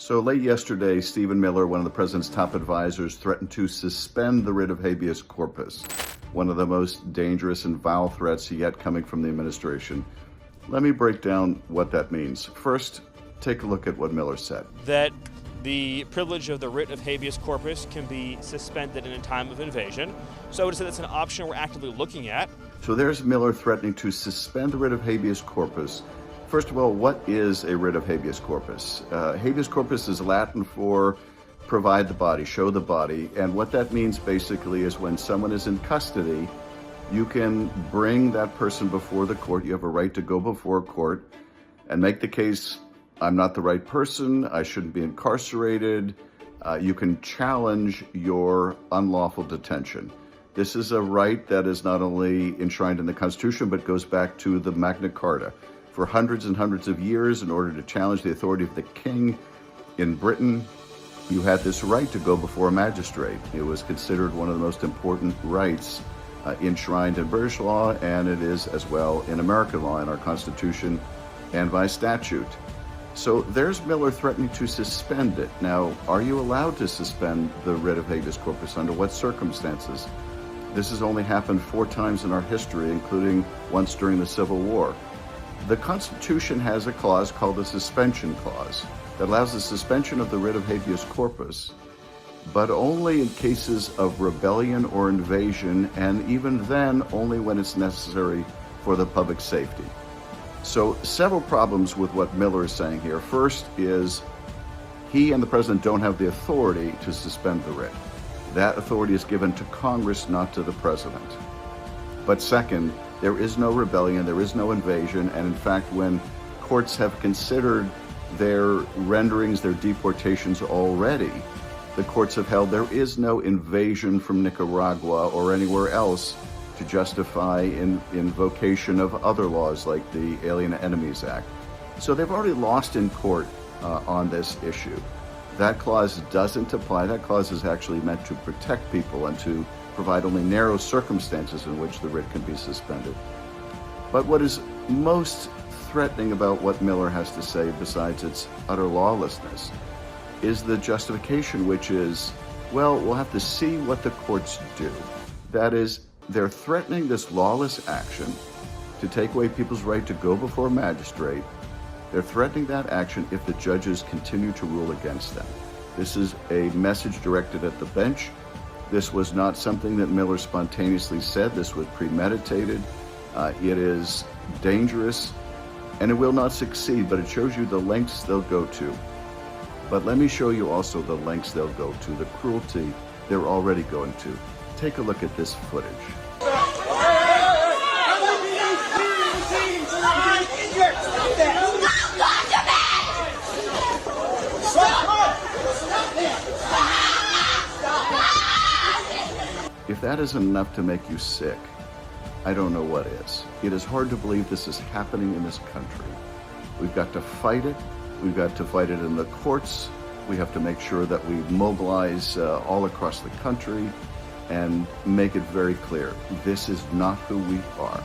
So late yesterday, Stephen Miller, one of the president's top advisors, threatened to suspend the writ of habeas corpus, one of the most dangerous and vile threats yet coming from the administration. Let me break down what that means. First, take a look at what Miller said. That the privilege of the writ of habeas corpus can be suspended in a time of invasion. So I would say that's an option we're actively looking at. So there's Miller threatening to suspend the writ of habeas corpus. First of all, what is a writ of habeas corpus? Habeas corpus is Latin for provide the body, show the body. And what that means basically is when someone is in custody, you can bring that person before the court. You have a right to go before court and make the case, I'm not the right person, I shouldn't be incarcerated. You can challenge your unlawful detention. This is a right that is not only enshrined in the Constitution, but goes back to the Magna Carta. For hundreds and hundreds of years, in order to challenge the authority of the king in Britain, you had this right to go before a magistrate. It was considered one of the most important rights enshrined in British law, and it is as well in American law, in our Constitution, and by statute. So there's Miller threatening to suspend it. Now, are you allowed to suspend the writ of habeas corpus? Under what circumstances? This has only happened 4 times in our history, including once during the Civil War. The Constitution has a clause called the suspension clause that allows the suspension of the writ of habeas corpus, but only in cases of rebellion or invasion, and even then only when it's necessary for the public safety. So several problems with what Miller is saying here. First is he and the president don't have the authority to suspend the writ. That authority is given to Congress, not to the president. But second, there is no rebellion, there is no invasion, and in fact, when courts have considered their renderings, their deportations already, the courts have held there is no invasion from Nicaragua or anywhere else to justify invocation of other laws like the Alien Enemies Act. So they've already lost in court on this issue. That clause doesn't apply. That clause is actually meant to protect people and to provide only narrow circumstances in which the writ can be suspended. But what is most threatening about what Miller has to say, besides its utter lawlessness, is the justification, which is, well, we'll have to see what the courts do. That is, they're threatening this lawless action to take away people's right to go before a magistrate. They're threatening that action if the judges continue to rule against them. This is a message directed at the bench. This was not something that Miller spontaneously said. This was premeditated. It is dangerous, and it will not succeed, but it shows you the lengths they'll go to. But let me show you also the lengths they'll go to, the cruelty they're already going to. Take a look at this footage. If that isn't enough to make you sick, I don't know what is. It is hard to believe this is happening in this country. We've got to fight it. We've got to fight it in the courts. We have to make sure that we mobilize all across the country and make it very clear. This is not who we are.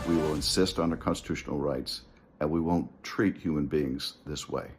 We will insist on our constitutional rights, and we won't treat human beings this way.